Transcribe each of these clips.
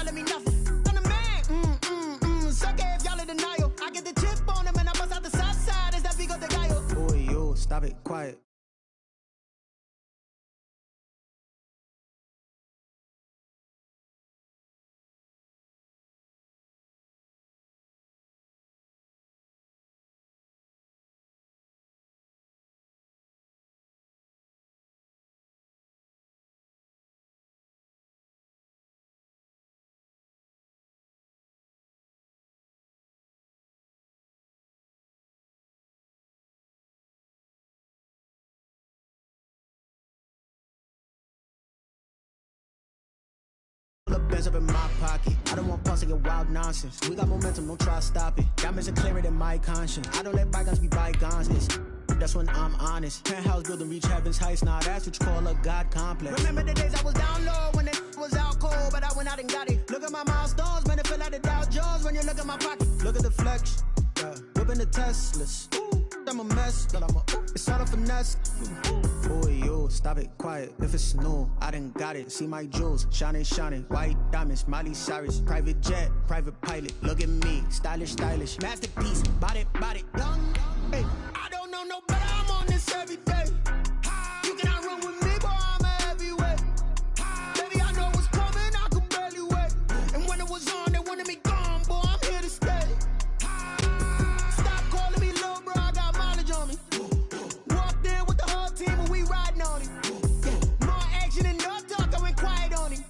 telling me nothing. I'm the man. Suck it if y'all in denial. I get the chip on him and I bust out the south side. Is that big of the guy? Boy, yo, stop it, quiet. Bands up in my pocket. I don't want pulse to get wild nonsense. We got momentum, don't try to stop it. Diamonds are clearer than my conscience. I don't let bygones be bygones. That's when I'm honest. Penthouse building, reach heaven's heights. Nah, that's what you call a God complex. Remember the days I was down low when it was out cold, but I went out and got it. Look at my milestones, man, it feel like the Dow Jones when you look at my pocket. Look at the flex, yeah. Whipping the Teslas. Ooh, I'm a mess, but it's all a finesse. Boy, yo, stop it, quiet. If it's new, I done got it. See my jewels, shining, shining. White diamonds, Miley Cyrus. Private jet, private pilot. Look at me, stylish, stylish. Masterpiece, body, young. Hey, I don't know no better. I'm on this every day. You cannot run with me, boy. I'm a heavyweight. Baby, I know what's coming. I could barely wait. And when it was on, they wanted me gone, boy. I'm here to stay. Stop calling me little bro. I got mileage on me. Walked in with the whole team, and we riding on it. More action and no talk. I went quiet on it.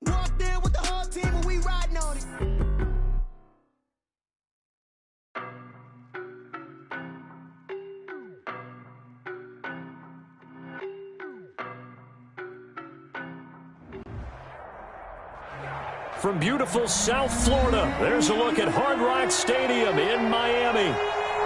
Walked in with the whole team, and we riding on it. From beautiful South Florida, there's a look at Hard Rock Stadium in Miami.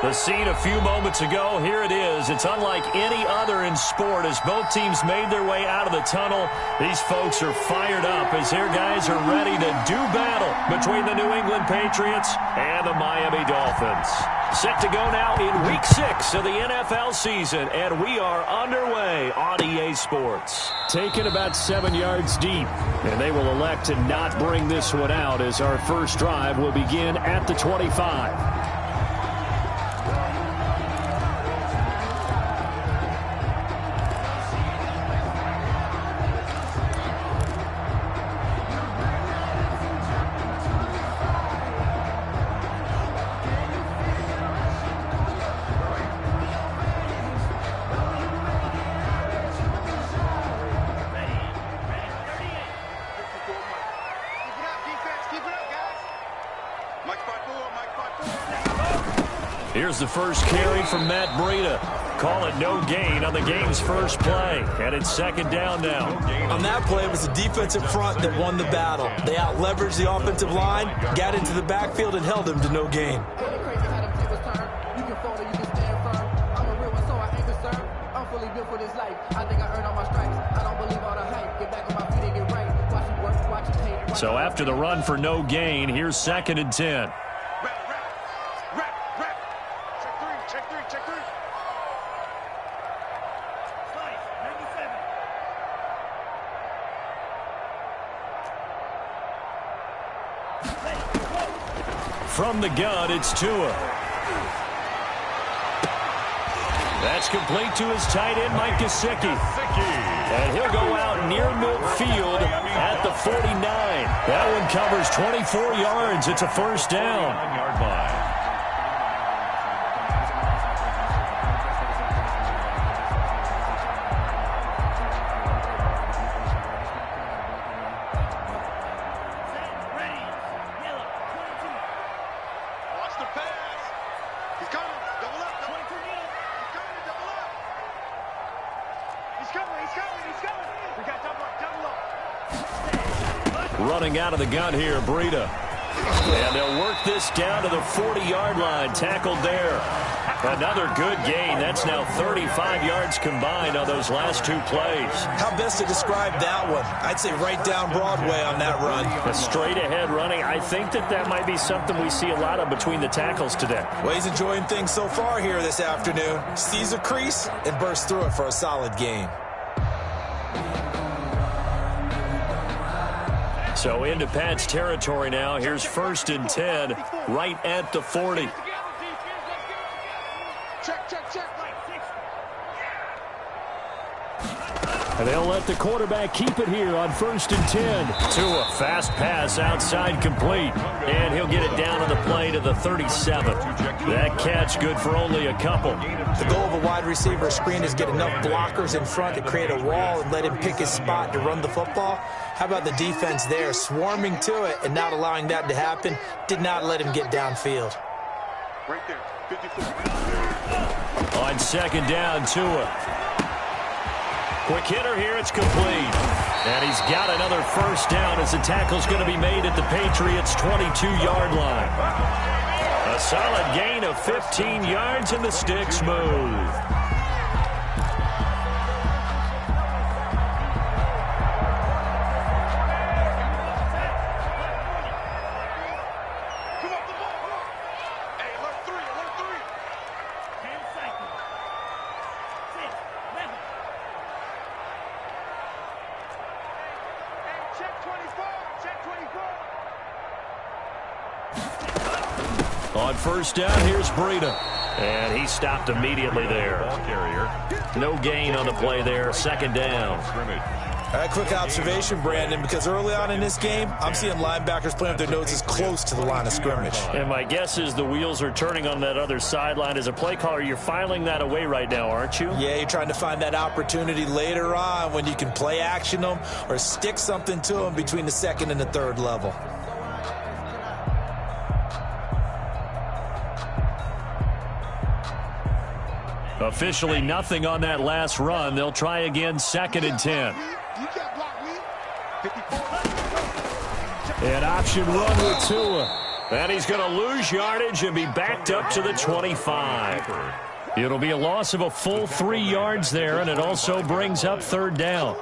The scene a few moments ago, here it is. It's unlike any other in sport as both teams made their way out of the tunnel. These folks are fired up as their guys are ready to do battle between the New England Patriots and the Miami Dolphins. Set to go now in Week 6 of the NFL season, and we are underway on EA Sports. Taken about 7 yards deep, and they will elect to not bring this one out as our first drive will begin at the 25. Here's the first carry from Matt Breida. Call it no gain on the game's first play. And it's second down now. On that play, it was the defensive front that won the battle. They out-leveraged the offensive line, got into the backfield, and held him to no gain. So after the run for no gain, here's second and 10. From the gun, it's Tua. That's complete to his tight end, Mike Gesicki. And he'll go out near midfield at the 49. That one covers 24 yards. It's a first down. Running out of the gun here, Breida. And they'll work this down to the 40-yard line. Tackled there. Another good gain. That's now 35 yards combined on those last two plays. How best to describe that one? I'd say right down Broadway on that run. A straight-ahead running. I think that might be something we see a lot of between the tackles today. Well, he's enjoying things so far here this afternoon. Sees a crease and bursts through it for a solid gain. So into Pat's territory now. Here's 1st and 10, right at the 40. And they'll let the quarterback keep it here on 1st and 10. To a fast pass outside complete. And he'll get it down on the play to the 37. That catch good for only a couple. The goal of a wide receiver screen is get enough blockers in front to create a wall and let him pick his spot to run the football. How about the defense there, swarming to it and not allowing that to happen? Did not let him get downfield. Right there, 54. On 2nd down, Tua. Quick hitter here, it's complete. And he's got another 1st down as the tackle's going to be made at the Patriots' 22-yard line. A solid gain of 15 yards, and the sticks move. On 1st down, here's Breida. And he stopped immediately there. No gain on the play there. 2nd down. All right, quick observation, Brandon, because early on in this game, I'm seeing linebackers playing with their noses close to the line of scrimmage. And my guess is the wheels are turning on that other sideline. As a play caller, you're filing that away right now, aren't you? Yeah, you're trying to find that opportunity later on when you can play action them or stick something to them between the 2nd and the 3rd level. Officially nothing on that last run. They'll try again, 2nd and 10. An option run with Tua. And he's going to lose yardage and be backed up to the 25. It'll be a loss of a full 3 yards there, and it also brings up 3rd down.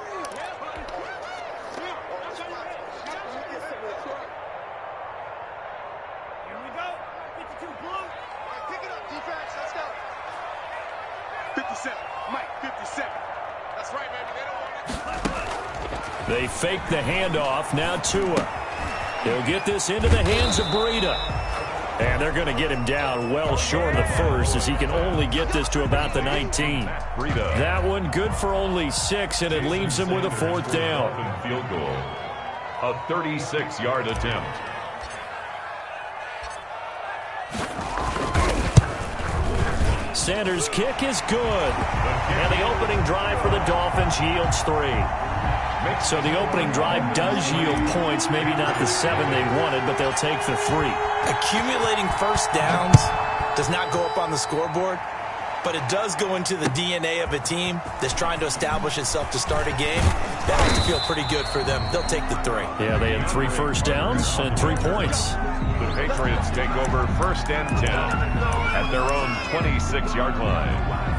They fake the handoff. Now Tua. He'll get this into the hands of Breida. And they're going to get him down well short of the 1st as he can only get this to about the 19. That one good for only 6, and it leaves him with a 4th down. Field goal. A 36-yard attempt. Sanders' kick is good. And the opening drive for the Dolphins yields 3. So the opening drive does yield points, maybe not the 7 they wanted, but they'll take the 3. Accumulating 1st downs does not go up on the scoreboard, but it does go into the DNA of a team that's trying to establish itself to start a game. That has to feel pretty good for them. They'll take the 3. Yeah, they had 3 1st downs and 3 points. The Patriots take over 1st and 10 at their own 26-yard line.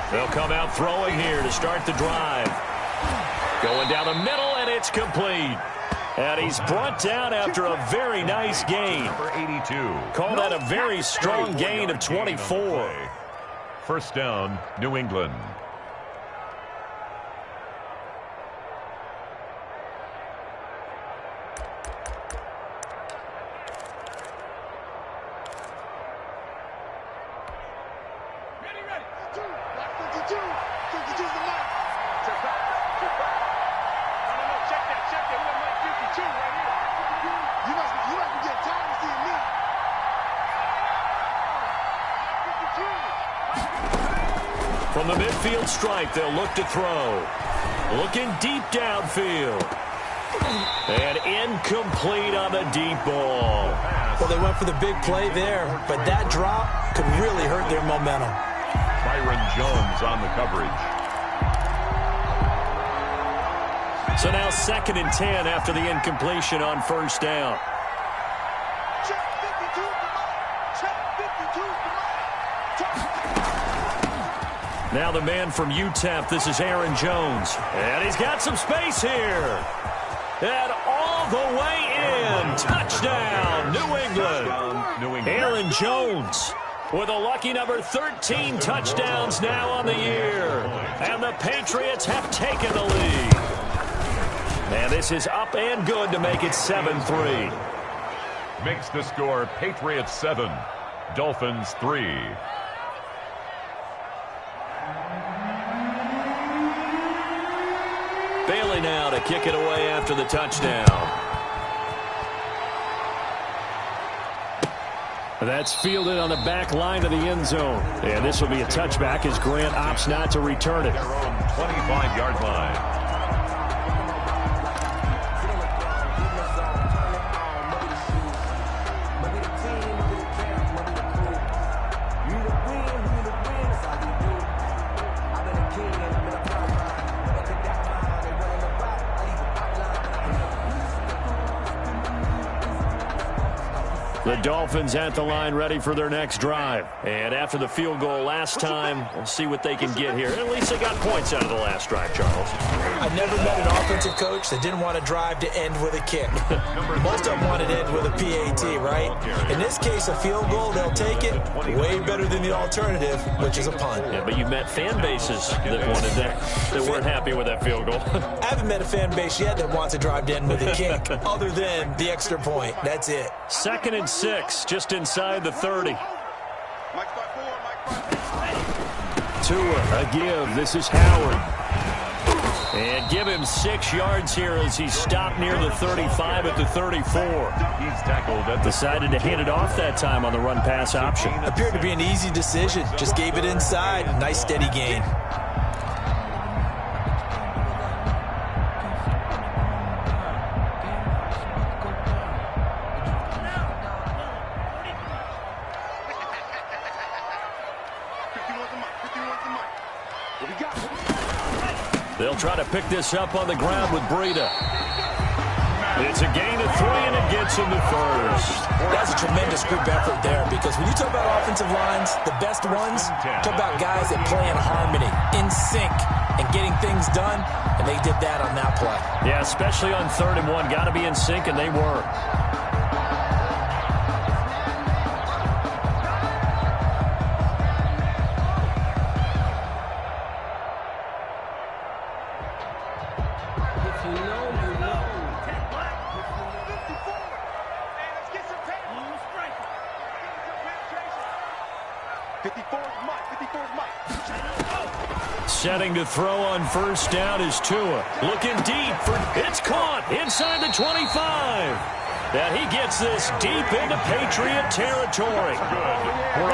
They'll come out throwing here to start the drive. Going down the middle, and it's complete. And he's brought down after a very nice gain. Number 82. Call that a very strong gain of 24. 1st down, New England. From the midfield stripe, they'll look to throw. Looking deep downfield. And incomplete on the deep ball. Well, they went for the big play there, but that drop could really hurt their momentum. Byron Jones on the coverage. So now 2nd and 10 after the incompletion on 1st down. Now the man from UTEP, this is Aaron Jones. And he's got some space here. And all the way in. Touchdown, New England. Aaron Jones with a lucky number 13 touchdowns now on the year. And the Patriots have taken the lead. And this is up and good to make it 7-3. Makes the score Patriots 7, Dolphins 3. Bailey now to kick it away after the touchdown. That's fielded on the back line of the end zone. And this will be a touchback as Grant opts not to return it. Their own 25-yard line. The Dolphins at the line ready for their next drive. And after the field goal last time, we'll see what they can get here. At least they got points out of the last drive, Charles. I never met an offensive coach that didn't want a drive to end with a kick. Most of them wanted to end with a PAT, right? In this case, a field goal, they'll take it. Way better than the alternative, which is a punt. Yeah, but you've met fan bases that wanted that weren't happy with that field goal. I haven't met a fan base yet that wants a drive to end with a kick, other than the extra point. That's it. 2nd and 6, just inside the 30. Tua, a give. This is Howard. And give him 6 yards here as he stopped near the 35 at the 34. He's tackled at the Decided to hand it off that time on the run-pass option. Appeared to be an easy decision. Just gave it inside. Nice steady gain. They'll try to pick this up on the ground with Breida. It's a gain of 3, and it gets him to first. That's a tremendous group effort there, because when you talk about offensive lines, the best ones, talk about guys that play in harmony, in sync, and getting things done, and they did that on that play. Yeah, especially on 3rd and 1. Got to be in sync, and they were. Setting to throw on 1st down is Tua. Looking deep. It's caught inside the 25. And he gets this deep into Patriot territory.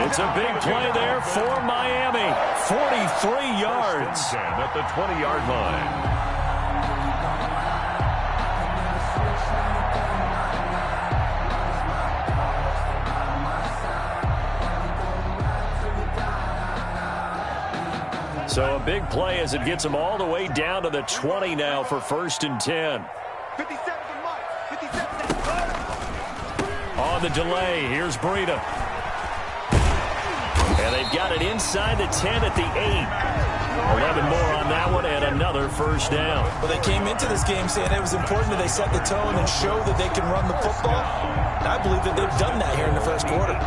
It's a big play there for Miami. 43 yards. At the 20-yard line. So a big play as it gets him all the way down to the 20 now for 1st and 10. On the delay, here's Breida. And they've got it inside the 10 at the 8. 11 more on that one and another 1st down. Well, they came into this game saying it was important that they set the tone and show that they can run the football. And I believe that they've done that here in the 1st quarter.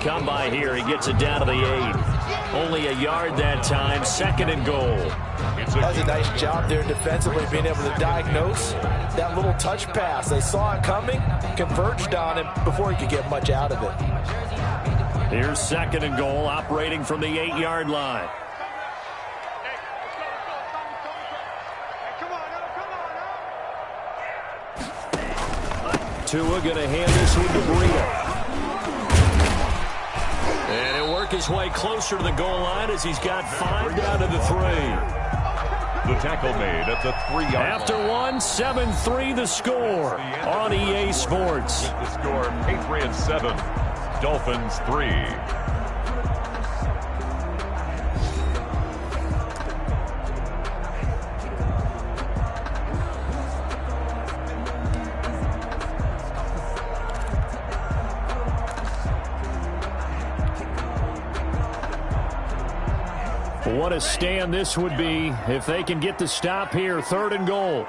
Come by here. He gets it down to the 8. Only a yard that time. 2nd and goal. That was a nice job there defensively, being able to diagnose that little touch pass. They saw it coming, converged on him before he could get much out of it. Here's 2nd and goal, operating from the 8-yard line. Tua going to hand this one to Breida. And he'll work his way closer to the goal line as he's got 5 down to the 3. The tackle made at the 3-yard line. After 7-3 the score on EA Sports. The score, Patriots 7, Dolphins 3. What a stand this would be if they can get the stop here. 3rd and goal.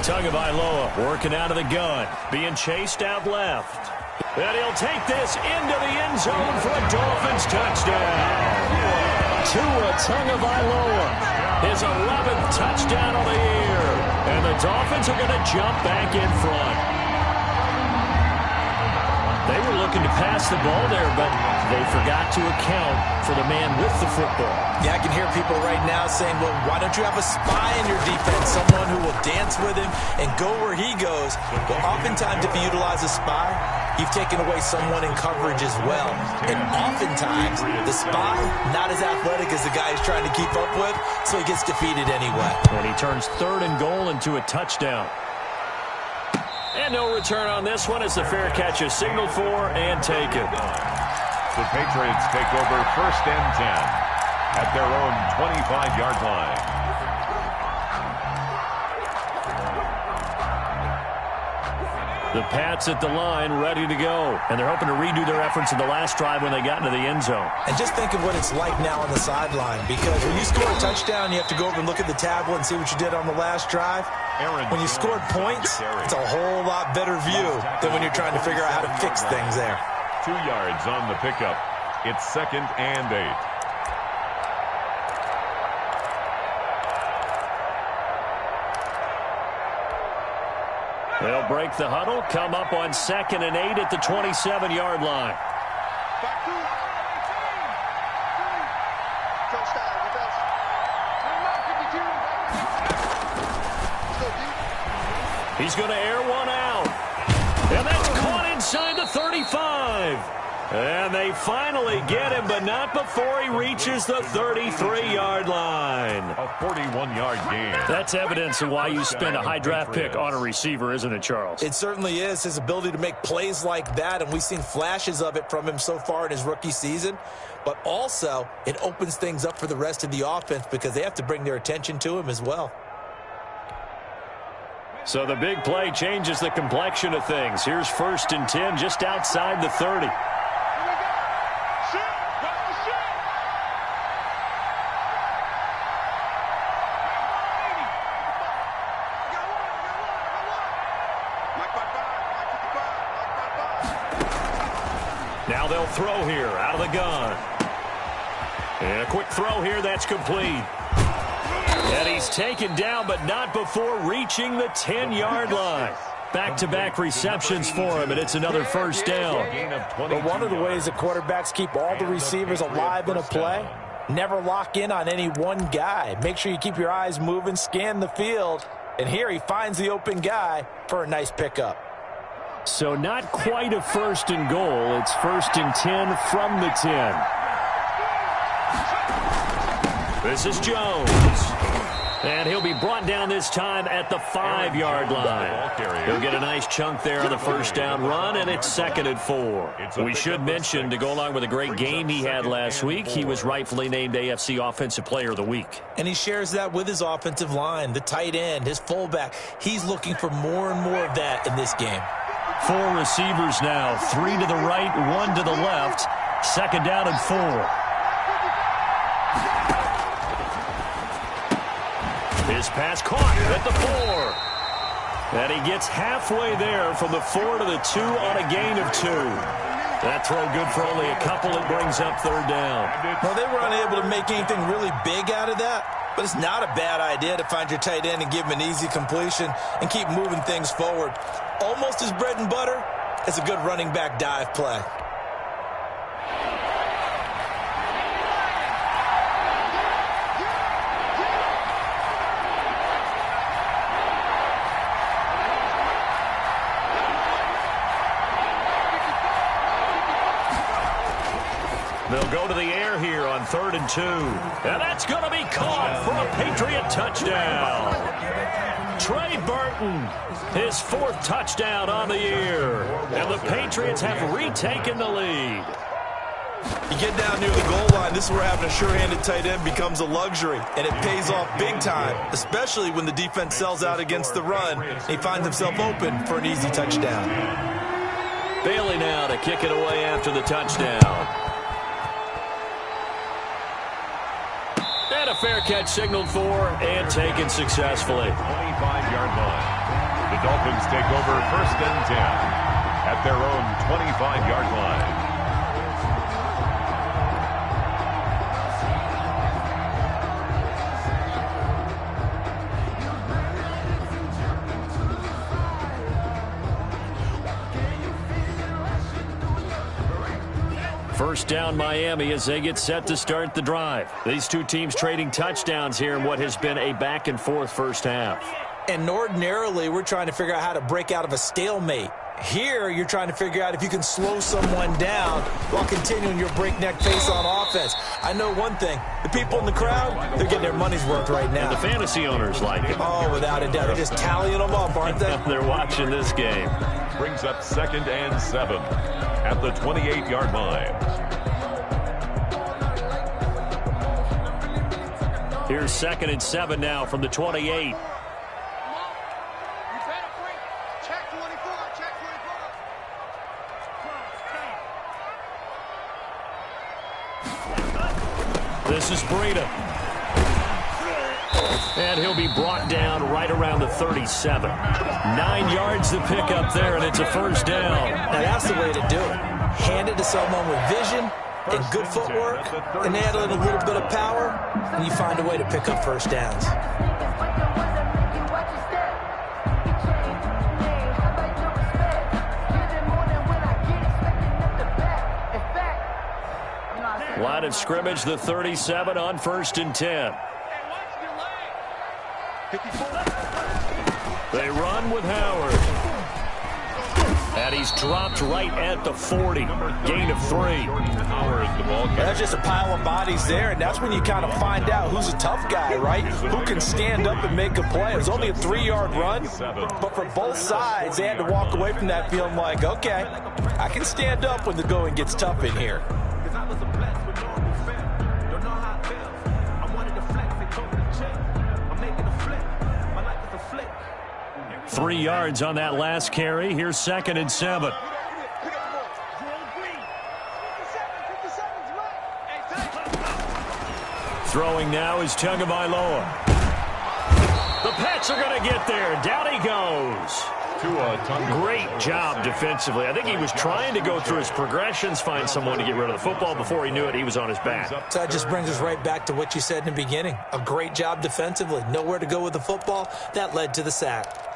Tagovailoa working out of the gun, being chased out left. And he'll take this into the end zone for a Dolphins touchdown. Tua Tagovailoa, his 11th touchdown of the year. And the Dolphins are going to jump back in front. They were looking to pass the ball there, but they forgot to account for the man with the football. Yeah, I can hear people right now saying, well, why don't you have a spy in your defense, someone who will dance with him and go where he goes? Well, oftentimes if you utilize a spy, you've taken away someone in coverage as well. And oftentimes, the spy, not as athletic as the guy he's trying to keep up with, so he gets defeated anyway. And he turns 3rd and goal into a touchdown. And no return on this one as the fair catch is signaled for and taken. The Patriots take over 1st and 10 at their own 25-yard line. The Pats at the line, ready to go. And they're hoping to redo their efforts in the last drive when they got into the end zone. And just think of what it's like now on the sideline, because when you score a touchdown, you have to go over and look at the tablet and see what you did on the last drive. When you scored points, it's a whole lot better view than when you're trying to figure out how to fix things there. 2 yards on the pickup. It's 2nd and 8. They'll break the huddle, come up on 2nd and 8 at the 27-yard line. He's going to air one out. And that's caught inside the 35. And they finally get him, but not before he reaches the 33-yard line. A 41-yard gain. That's evidence of why you spend a high draft pick on a receiver, isn't it, Charles? It certainly is. His ability to make plays like that, and we've seen flashes of it from him so far in his rookie season. But also, it opens things up for the rest of the offense because they have to bring their attention to him as well. So the big play changes the complexion of things. Here's 1st and 10 just outside the 30. Now they'll throw here out of the gun. And a quick throw here, that's complete. And he's taken down, but not before reaching the 10-yard line. Back-to-back receptions for him, and it's another 1st down. But one of the ways that quarterbacks keep all the receivers alive in a play, never lock in on any one guy. Make sure you keep your eyes moving, scan the field. And here he finds the open guy for a nice pickup. So not quite a 1st and goal. It's 1st and 10 from the 10. This is Jones. And he'll be brought down this time at the 5-yard line. He'll get a nice chunk there on the 1st down run, and it's 2nd and 4. We should mention, to go along with a great game he had last week, he was rightfully named AFC Offensive Player of the Week. And he shares that with his offensive line, the tight end, his fullback. He's looking for more and more of that in this game. 4 receivers now, 3 to the right, 1 to the left. 2nd down and 4. His pass caught at the 4. And he gets halfway there from the 4 to the 2 on a gain of 2. That throw good for only a couple. It brings up 3rd down. Well, they were unable to make anything really big out of that. But it's not a bad idea to find your tight end and give him an easy completion and keep moving things forward. Almost as bread and butter as a good running back dive play. They'll go to the air here on 3rd and 2. And that's going to be caught for a Patriot touchdown. Trey Burton, his 4th touchdown on the year. And the Patriots have retaken the lead. You get down near the goal line, this is where having a sure-handed tight end becomes a luxury, and it pays off big time, especially when the defense sells out against the run, and he finds himself open for an easy touchdown. Bailey now to kick it away after the touchdown. And a fair catch signaled for and taken successfully. 25-yard line. The Dolphins take over 1st and 10 at their own 25-yard line. First down Miami as they get set to start the drive. These two teams trading touchdowns here in what has been a back-and-forth first half. And ordinarily, we're trying to figure out how to break out of a stalemate. Here, you're trying to figure out if you can slow someone down while continuing your breakneck pace on offense. I know one thing. The people in the crowd, they're getting their money's worth right now. And the fantasy owners like it. Oh, without a doubt. They're just tallying them up, aren't they? They're watching this game. Brings up 2nd and 7 at the 28-yard line. Here's 2nd and 7 now from the 28. This is Breida. And he'll be brought down right around the 37. 9 yards to pick up there, and it's a first down. Now, that's the way to do it. Hand it to someone with vision and good footwork, and add in a little bit of power, and you find a way to pick up first downs. Line of scrimmage, the 37 on 1st and 10. They run with Howard. And he's dropped right at the 40. Gain of 3. That's just a pile of bodies there, and that's when you kind of find out who's a tough guy, right? Who can stand up and make a play. It was only a 3-yard run, but for both sides, they had to walk away from that feeling like, okay, I can stand up when the going gets tough in here. 3 yards on that last carry. Here's 2nd and 7. Throwing now is Tagovailoa. The Pats are going to get there. Down he goes. Great job defensively. I think he was trying to go through his progressions, find someone to get rid of the football. Before he knew it, he was on his back. So that just brings us right back to what you said in the beginning. A great job defensively. Nowhere to go with the football. That led to the sack.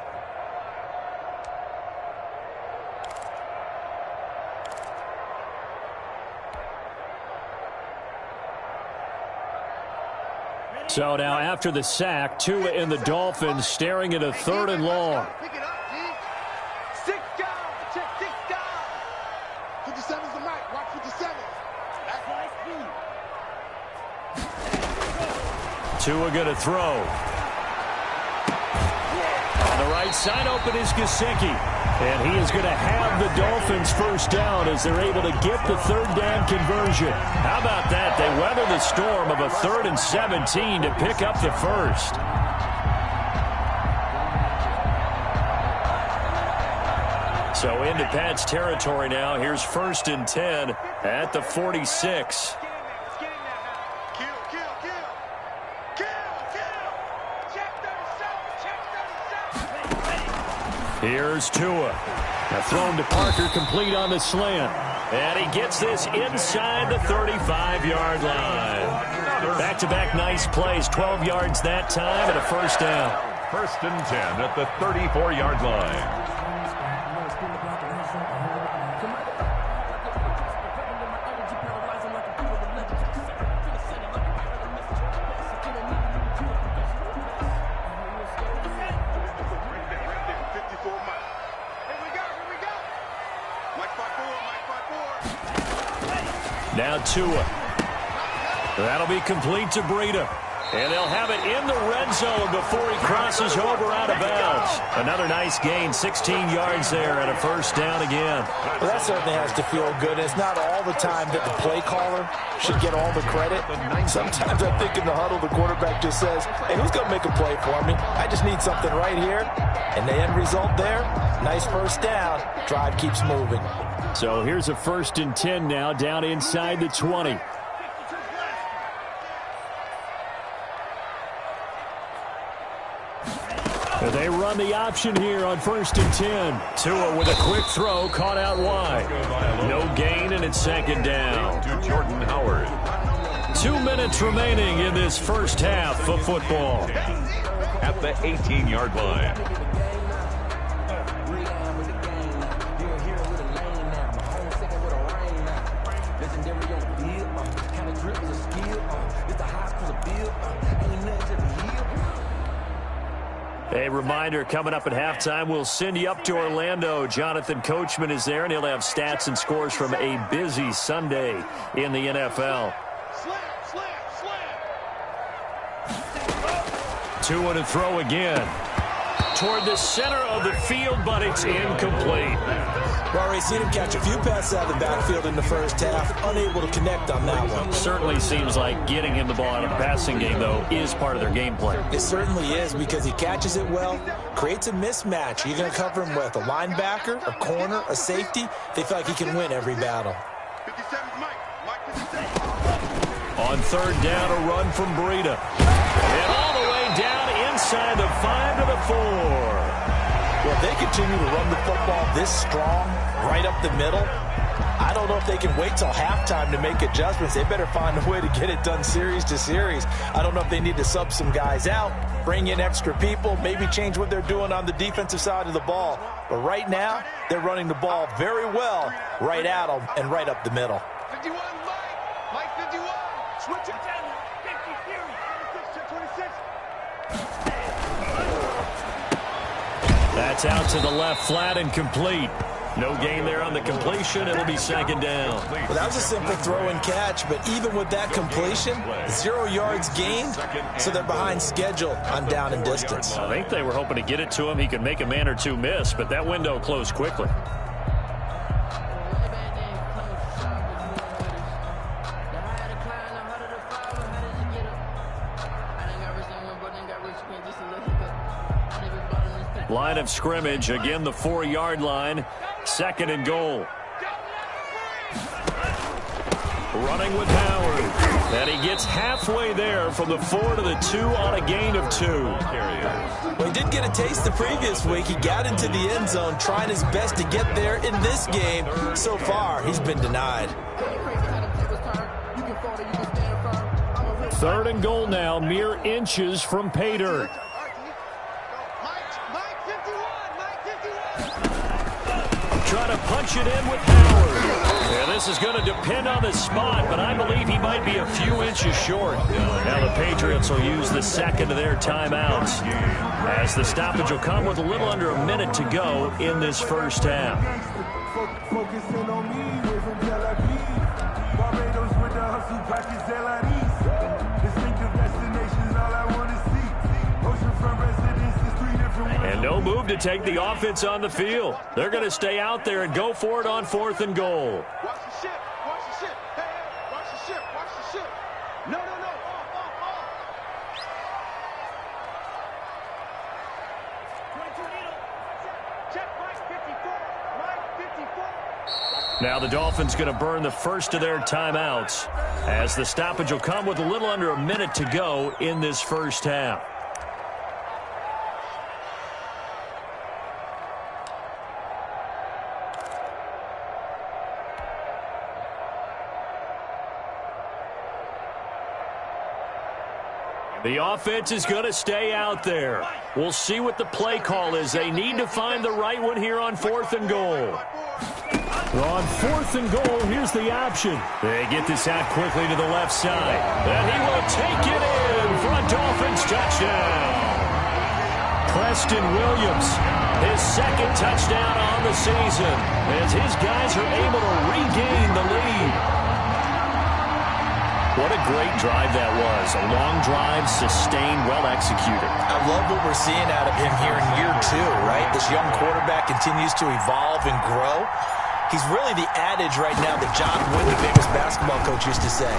So now after the sack, Tua and the Dolphins staring at a 3rd and long. Pick it up, G. 6 guys. Check 6 guys. 57's the mic. Watch 57. That's high speed. Tua going to throw. On the right side, open is Gesicki. And he is going to have the Dolphins first down as they're able to get the 3rd down conversion. How about that? They weather the storm of a 3rd and 17 to pick up the first. So into Pats territory now. Here's 1st and 10 at the 46. Here's Tua. Now thrown to Parker, complete on the slant. And he gets this inside the 35-yard line. Back-to-back nice plays, 12 yards that time and a first down. 1st and 10 at the 34-yard line. Now Tua. That'll be complete to Breida. And they'll have it in the red zone before he crosses over out of bounds. Another nice gain, 16 yards there and a first down again. Well, that certainly has to feel good. It's not all the time that the play caller should get all the credit. Sometimes I think in the huddle, the quarterback just says, hey, who's going to make a play for me? I just need something right here. And the end result there, nice first down. Drive keeps moving. So here's a 1st and 10 now, down inside the 20. They run the option here on 1st and 10. Tua with a quick throw, caught out wide. No gain, and it's 2nd down. To Jordan Howard. 2 minutes remaining in this first half of football. At the 18-yard line. A reminder, coming up at halftime, we'll send you up to Orlando. Jonathan Coachman is there, and he'll have stats and scores from a busy Sunday in the NFL. Tua to throw again. Toward the center of the field, but it's incomplete. Well, we've seen him catch a few passes out of the backfield in the first half, unable to connect on that one. Certainly seems like getting him the ball out of the passing game, though, is part of their game plan. It certainly is, because he catches it well, creates a mismatch. You're going to cover him with a linebacker, a corner, a safety. They feel like he can win every battle. On 3rd down, a run from Breida. And all the way down inside the 5 to the 4. Well, if they continue to run the football this strong, right up the middle, I don't know if they can wait till halftime to make adjustments. They better find a way to get it done series to series. I don't know if they need to sub some guys out, bring in extra people, maybe change what they're doing on the defensive side of the ball. But right now, they're running the ball very well right at them and right up the middle. 51, Mike 51. Switch it. 26. That's out to the left, flat and complete. No gain there on the completion. It'll be 2nd down. Well, that was a simple throw and catch, but even with that completion, 0 yards gained, so they're behind schedule on down and distance. I think they were hoping to get it to him. He could make a man or two miss, but that window closed quickly. Line of scrimmage, again the 4-yard line, 2nd and goal. Running with Howard, and he gets halfway there from the 4 to the 2 on a gain of 2. Well, he did get a taste the previous week. He got into the end zone, trying his best to get there in this game. So far, he's been denied. 3rd and goal now, mere inches from pay dirt. Trying to punch it in with Howard. Yeah, this is going to depend on the spot, but I believe he might be a few inches short. Now the Patriots will use the 2nd of their timeouts, as the stoppage will come with a little under a minute to go in this first half. Focusing on me, way from Tel Aviv. Barbados with the hustle, practice distinctive destinations, all I want to see. Oceanfront residences, 3 different ones. And no move to take the offense on the field. They're going to stay out there and go for it on 4th and goal. Watch the ship. Watch the ship. Hey, hey, watch the ship. Watch the ship. No. Off. 22 needle. Check Mike 54. Mike 54. Now the Dolphins going to burn the first of their timeouts, as the stoppage will come with a little under a minute to go in this first half. The offense is going to stay out there. We'll see what the play call is. They need to find the right one here on 4th and goal. On 4th and goal, here's the option. They get this out quickly to the left side. And he will take it in for a Dolphins touchdown. Preston Williams, his 2nd touchdown on the season, as his guys are able to regain the lead. What a great drive that was. A long drive, sustained, well executed. I love what we're seeing out of him here in year 2, right? This young quarterback continues to evolve and grow. He's really the adage right now that John Wooden, the famous basketball coach, used to say.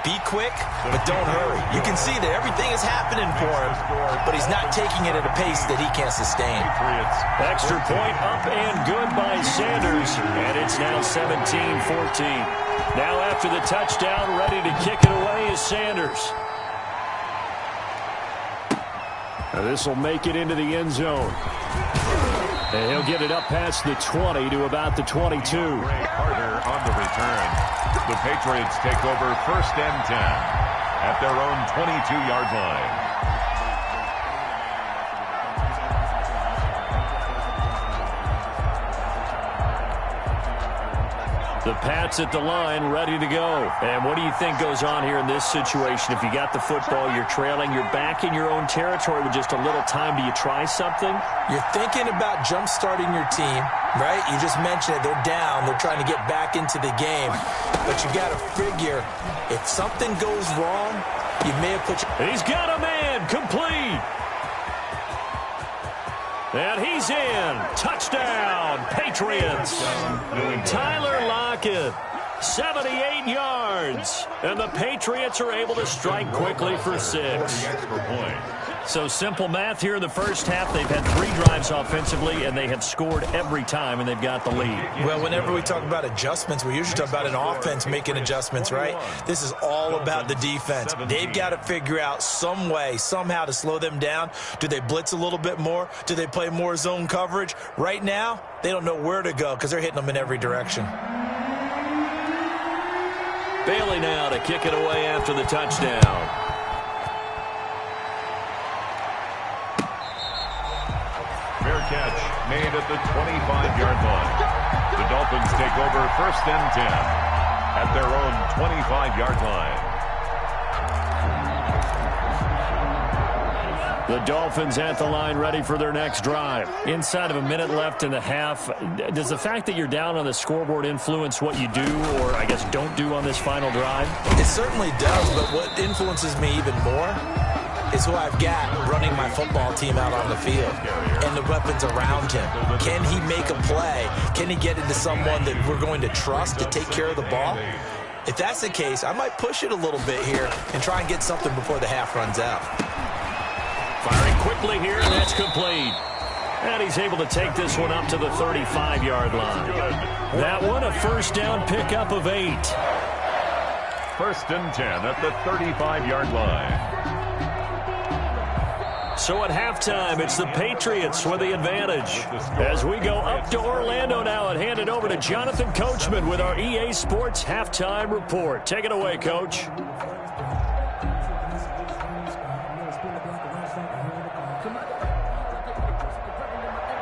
Be quick, but don't hurry. You can see that everything is happening for him, but he's not taking it at a pace that he can't sustain. Extra point up and good by Sanders, and it's now 17-14. Now after the touchdown, ready to kick it away is Sanders. This will make it into the end zone. And he'll get it up past the 20 to about the 22. Carter on the return. The Patriots take over 1st and 10 at their own 22-yard line. The Pats at the line, ready to go. And what do you think goes on here in this situation? If you got the football, you're trailing, you're back in your own territory with just a little time. Do you try something? You're thinking about jump-starting your team, right? You just mentioned it. They're down. They're trying to get back into the game. But you got to figure, if something goes wrong, you may have put your... He's got a man. Complete. And he's in. Touchdown, Patriots. Tyler Lockett, 78 yards. And the Patriots are able to strike quickly for 6. So simple math here in the first half. They've had 3 drives offensively, and they have scored every time, and they've got the lead. Well, whenever we talk about adjustments, we usually talk about an offense making adjustments, right? This is all about the defense. They've got to figure out some way, somehow to slow them down. Do they blitz a little bit more? Do they play more zone coverage? Right now, they don't know where to go because they're hitting them in every direction. Bailey now to kick it away after the touchdown. Fair catch made at the 25-yard line. The Dolphins take over 1st and 10 at their own 25-yard line. The Dolphins at the line, ready for their next drive. Inside of a minute left in the half, does the fact that you're down on the scoreboard influence what you do, or I guess don't do on this final drive? It certainly does, but what influences me even more is who I've got running my football team out on the field and the weapons around him. Can he make a play? Can he get into someone that we're going to trust to take care of the ball? If that's the case, I might push it a little bit here and try and get something before the half runs out. Firing quickly here, and that's complete. And he's able to take this one up to the 35-yard line. That one, a first down pickup of 8. 1st and 10 at the 35-yard line. So at halftime, it's the Patriots with the advantage. As we go up to Orlando now and hand it over to Jonathan Coachman with our EA Sports Halftime Report. Take it away, Coach.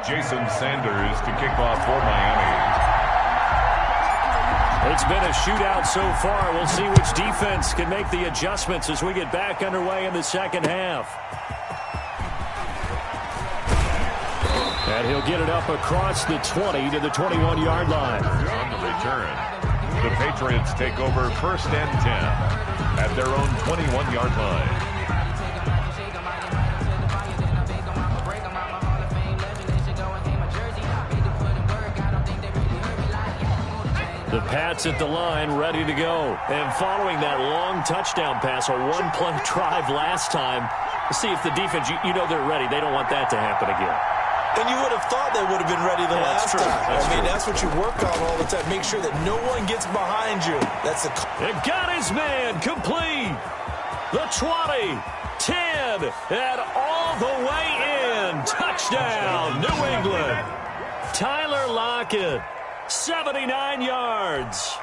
Jason Sanders to kick off for Miami. It's been a shootout so far. We'll see which defense can make the adjustments as we get back underway in the second half. And he'll get it up across the 20 to the 21-yard line. On the return, the Patriots take over 1st and 10 at their own 21-yard line. The Pats at the line, ready to go. And following that long touchdown pass, a one-play drive last time, see if the defense, you know they're ready. They don't want that to happen again. And you would have thought they would have been ready the last time. That's what you work on all the time. Make sure that no one gets behind you. That's the... It got his man complete. The 20, 10, and all the way in. Touchdown, New England. Tyler Lockett, 79 yards.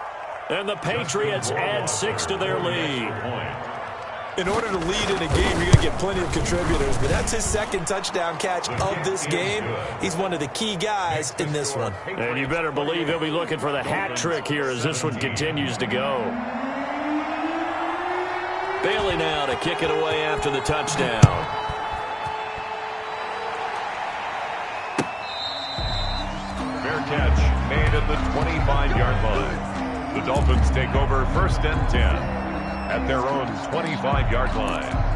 And the Patriots add 6 to their lead. In order to lead in a game, you're going to get plenty of contributors, but that's his second touchdown catch of this game. He's one of the key guys in this one. And you better believe he'll be looking for the hat trick here as this one continues to go. Bailey now to kick it away after the touchdown. Fair catch made at the 25-yard line. The Dolphins take over 1st and 10 at their own 25-yard line.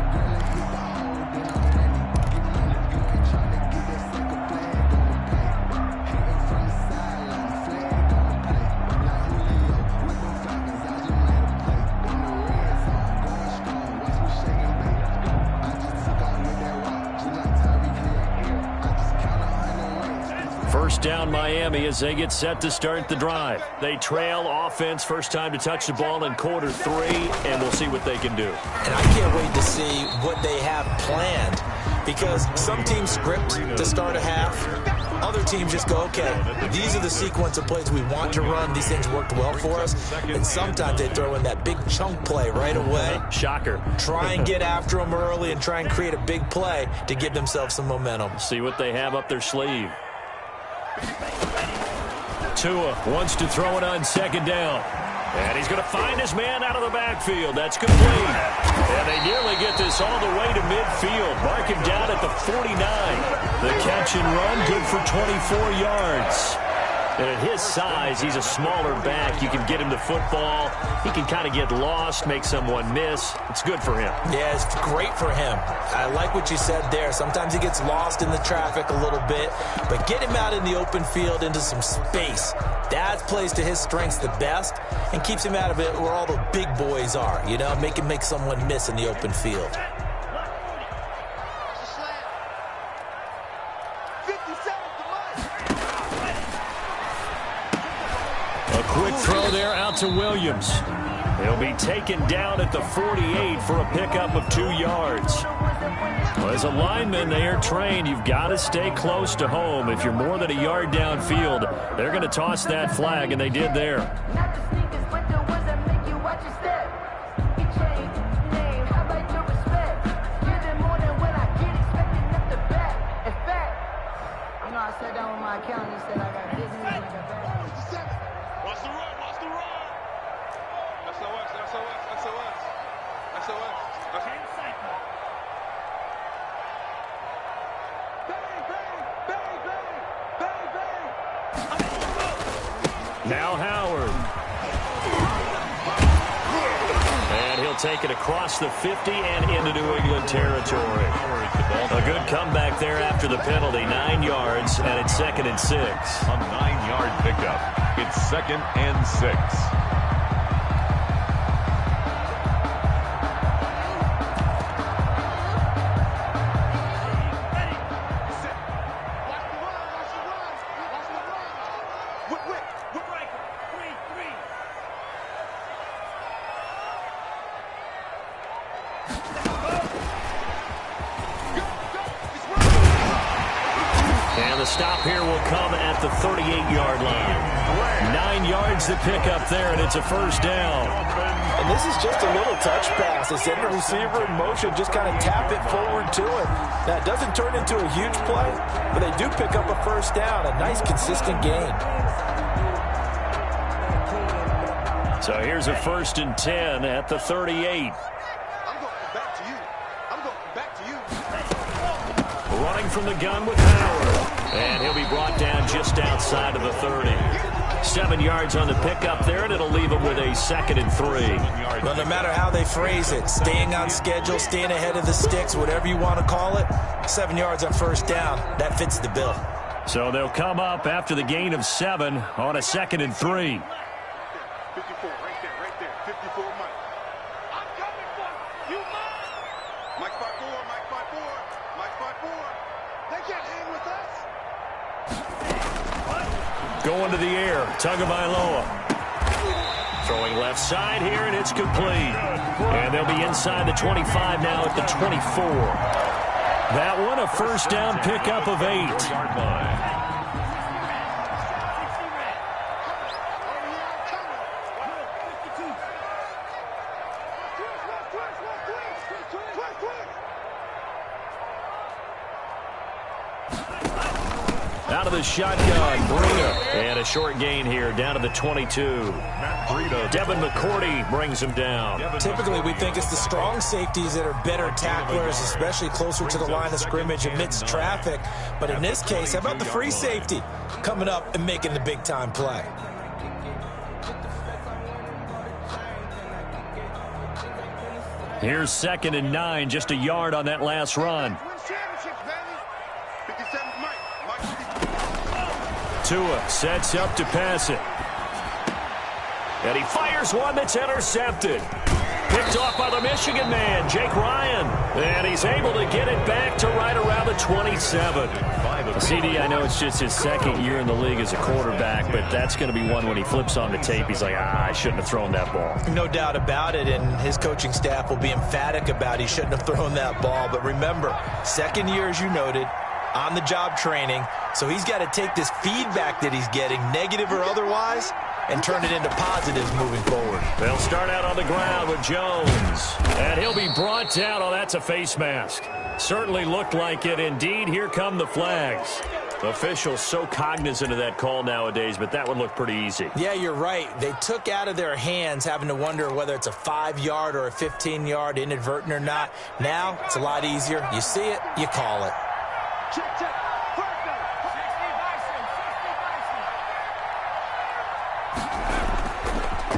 First down Miami as they get set to start the drive. They trail offense, first time to touch the ball in quarter 3, and we'll see what they can do. And I can't wait to see what they have planned, because some teams script to start a half. Other teams just go, okay, these are the sequence of plays we want to run. These things worked well for us. And sometimes they throw in that big chunk play right away. Shocker. Try and get after them early and try and create a big play to give themselves some momentum. See what they have up their sleeve. Tua wants to throw it on second down. And he's going to find his man out of the backfield. That's complete. And they nearly get this all the way to midfield. Mark him down at the 49. The catch and run, good for 24 yards. And at his size, he's a smaller back. You can get him the football. He can kind of get lost, make someone miss. It's good for him. Yeah, it's great for him. I like what you said there. Sometimes he gets lost in the traffic a little bit, but get him out in the open field into some space. That plays to his strengths the best and keeps him out of it where all the big boys are, you know, make him make someone miss in the open field. A quick throw there out to Williams. He'll be taken down at the 48 for a pickup of 2 yards. Well, as a lineman, they are trained. You've got to stay close to home. If you're more than a yard downfield, they're going to toss that flag, and they did there. I sat down with my accountant and said I got business and I got bad. Watch the run, watch the run. SOS. Now Howard. And he'll take it across the 50 and into New England territory. A good comeback there after the penalty. 9 yards, and it's 2nd and 6. A 9-yard pickup. It's 2nd and 6. The stop here will come at the 38-yard line. 9 yards to pick up there, and it's a first down. And this is just a little touch pass. They send the receiver in motion, just kind of tap it forward to him. Now, it doesn't turn into a huge play, but they do pick up a first down, a nice, consistent gain. So here's a 1st and 10 at the 38. Running from the gun with Howard. And he'll be brought down just outside of the 30. 7 yards on the pickup there, and it'll leave him with a 2nd and 3. Well, no matter how they phrase it, staying on schedule, staying ahead of the sticks, whatever you want to call it, 7 yards on first down, that fits the bill. So they'll come up after the gain of 7 on a 2nd and 3. 54, right there. 54, Mike. I'm coming for you, Mike. Mike 5'4". They can't hang with us. Going to the air, Tagovailoa. Throwing left side here, and it's complete. And they'll be inside the 25 now at the 24. That one, a first down pickup of 8. Out of the shotgun, Breida. And a short gain here, down to the 22. Devin McCourty brings him down. Typically, we think it's the strong safeties that are better tacklers, especially closer to the line of scrimmage amidst traffic. But in this case, how about the free safety coming up and making the big-time play? Here's 2nd and 9, just a yard on that last run. Tua sets up to pass it. And he fires one that's intercepted. Picked off by the Michigan man, Jake Ryan. And he's able to get it back to right around the 27. CD, I know it's just his 2nd year in the league as a quarterback, but that's going to be one when he flips on the tape. He's like, I shouldn't have thrown that ball. No doubt about it, and his coaching staff will be emphatic about he shouldn't have thrown that ball. But remember, 2nd year, as you noted, on-the-job training, so he's got to take this feedback that he's getting, negative or otherwise, and turn it into positives moving forward. They'll start out on the ground with Jones. And he'll be brought down. Oh, that's a face mask. Certainly looked like it. Indeed, here come the flags. Officials so cognizant of that call nowadays, but that one looked pretty easy. Yeah, you're right. They took out of their hands having to wonder whether it's a 5-yard or a 15-yard, inadvertent or not. Now, it's a lot easier. You see it, you call it. Check, check.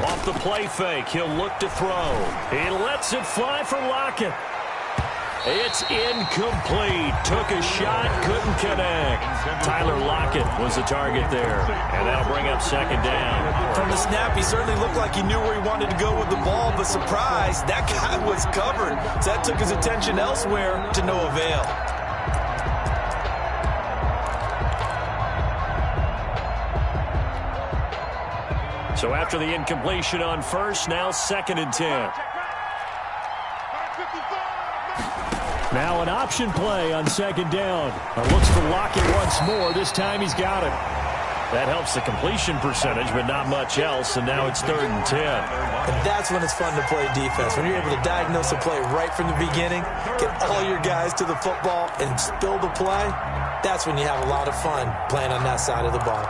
Off the play fake, he'll look to throw. He lets it fly for Lockett. It's incomplete. Took a shot, couldn't connect. Tyler Lockett was the target there, and that'll bring up 2nd down. From the snap, he certainly looked like he knew where he wanted to go with the ball, but surprise, that guy was covered. So that took his attention elsewhere to no avail. So after the incompletion on first, now 2nd and 10. Now an option play on 2nd down. Looks for Lockett once more. This time he's got it. That helps the completion percentage, but not much else, and now it's 3rd and 10. And that's when it's fun to play defense. When you're able to diagnose a play right from the beginning, get all your guys to the football, and spill the play, that's when you have a lot of fun playing on that side of the ball.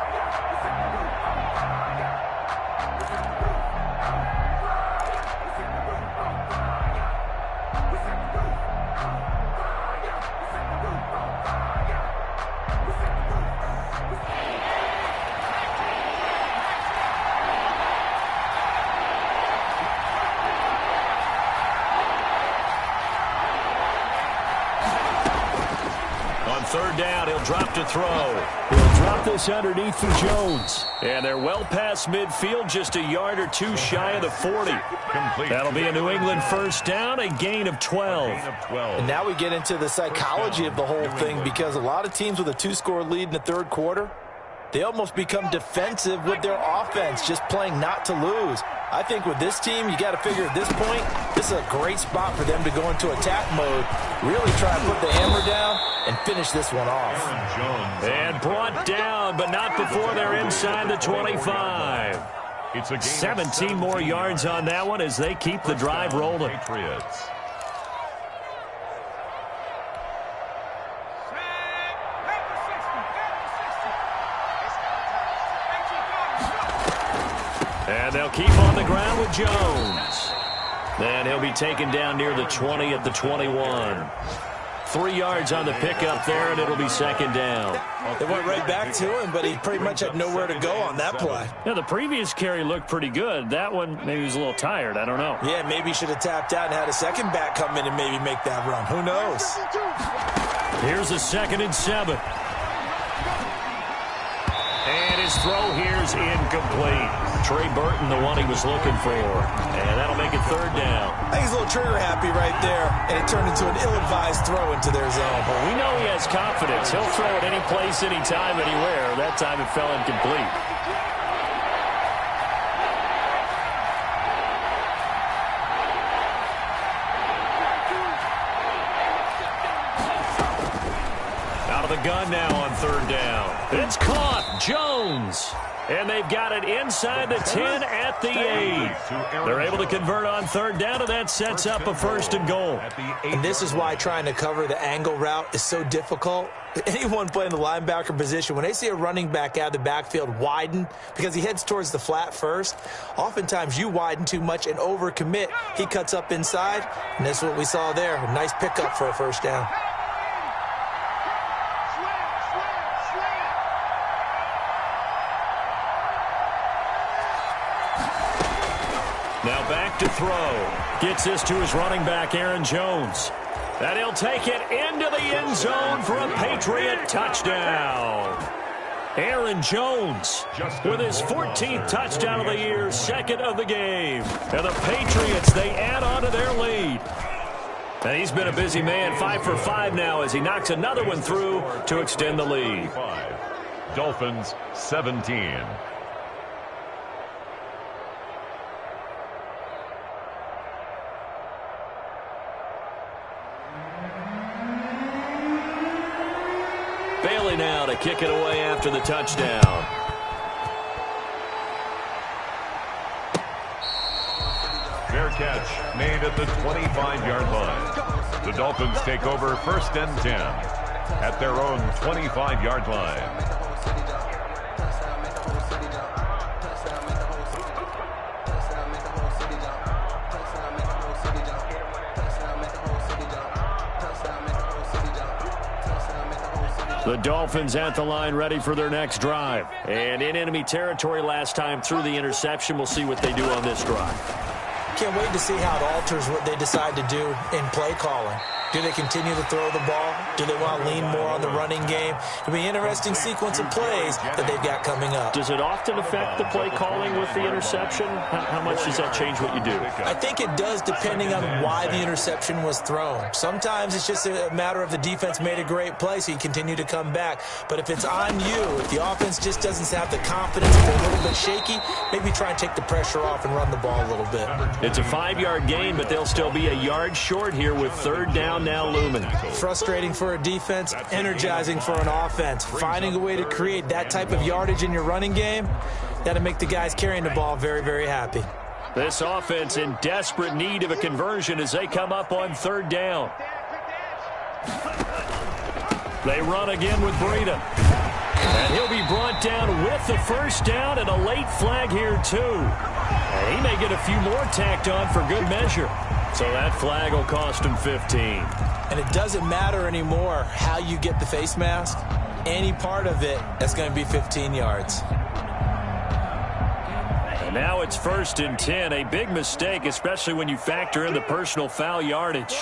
Third down, he'll drop to throw. He'll drop this underneath for Jones. And they're well past midfield, just a yard or two shy of the 40. That'll be a New England 1st down, a gain of 12. And now we get into the psychology of the whole thing, because a lot of teams with a 2-score lead in the 3rd quarter, they almost become defensive with their offense, just playing not to lose. I think with this team, you got to figure at this point, this is a great spot for them to go into attack mode, really try and put the hammer down and finish this one off. And brought down, but not before they're inside the 25. 17 more yards on that one as they keep the drive rolling. And they'll keep on the ground with Jones. And he'll be taken down near the 20 at the 21. 3 yards on the pickup there, and it'll be 2nd down. They went right back to him, but he pretty much had nowhere to go on that play. Yeah, the previous carry looked pretty good. That one, maybe he was a little tired. I don't know. Yeah, maybe he should have tapped out and had a second back come in and maybe make that run. Who knows? Here's a 2nd and 7. And his throw here's incomplete. Trey Burton, the one he was looking for. And that'll make it 3rd down. I think he's a little trigger happy right there, and it turned into an ill-advised throw into their zone. Well, we know he has confidence. He'll throw it any place, anytime, anywhere. That time it fell incomplete. Out of the gun now on 3rd down. It's caught. Jones. And they've got it inside the 10 at the 8. They're able to convert on 3rd down, and that sets up a 1st and goal. And this is why trying to cover the angle route is so difficult. Anyone playing the linebacker position, when they see a running back out of the backfield widen because he heads towards the flat first, oftentimes you widen too much and overcommit. He cuts up inside, and that's what we saw there. A nice pickup for a 1st down. Now back to throw. Gets this to his running back, Aaron Jones. And he'll take it into the end zone for a Patriot touchdown. Aaron Jones with his 14th touchdown of the year, second of the game. And the Patriots, they add on to their lead. And he's been a busy man, 5 for 5 now as he knocks another one through to extend the lead. Dolphins 17. Bailey now to kick it away after the touchdown. Fair catch made at the 25-yard line. The Dolphins take over 1st and 10 at their own 25-yard line. The Dolphins at the line ready for their next drive. And in enemy territory last time through the interception. We'll see what they do on this drive. Can't wait to see how it alters what they decide to do in play calling. Do they continue to throw the ball? Do they want to lean more on the running game? It'll be an interesting sequence of plays that they've got coming up. Does it often affect the play calling with the interception? How much does that change what you do? I think it does depending on why the interception was thrown. Sometimes it's just a matter of the defense made a great play, so you continue to come back. But if it's on you, if the offense just doesn't have the confidence, if they're a little bit shaky, maybe try and take the pressure off and run the ball a little bit. It's a 5-yard gain, but they'll still be a yard short here with 3rd down now looming. Frustrating for a defense, energizing for an offense. Finding a way to create that type of yardage in your running game, that'll make the guys carrying the ball very, very happy. This offense in desperate need of a conversion as they come up on 3rd down. They run again with Breida. And he'll be brought down with the 1st down and a late flag here too. And he may get a few more tacked on for good measure. So that flag will cost him 15. And it doesn't matter anymore how you get the face mask. Any part of it, that's going to be 15 yards. And now it's 1st and 10. A big mistake, especially when you factor in the personal foul yardage.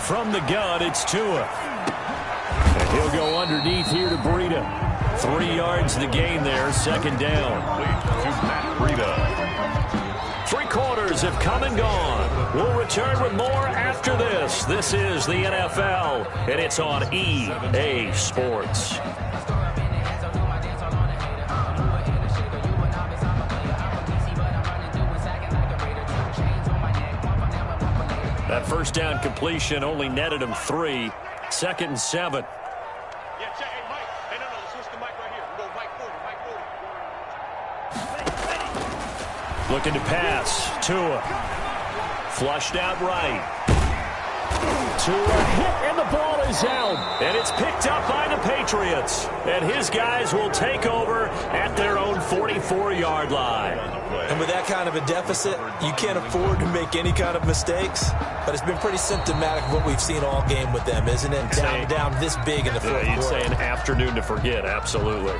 From the gun, it's Tua. And he'll go underneath here to Breida. 3 yards the gain there, 2nd down. To Matt Breida. 3 quarters have come and gone. We'll return with more after this. This is the NFL, and it's on EA Sports. That 1st down completion only netted him 3. 2nd and 7. Looking to pass. Tua. Flushed out right. Tua hit, and the ball is out. And it's picked up by the Patriots. And his guys will take over at their own 44-yard line. And with that kind of a deficit, you can't afford to make any kind of mistakes. But it's been pretty symptomatic of what we've seen all game with them, isn't it? Down this big in the fourth quarter. You'd say an afternoon to forget, absolutely.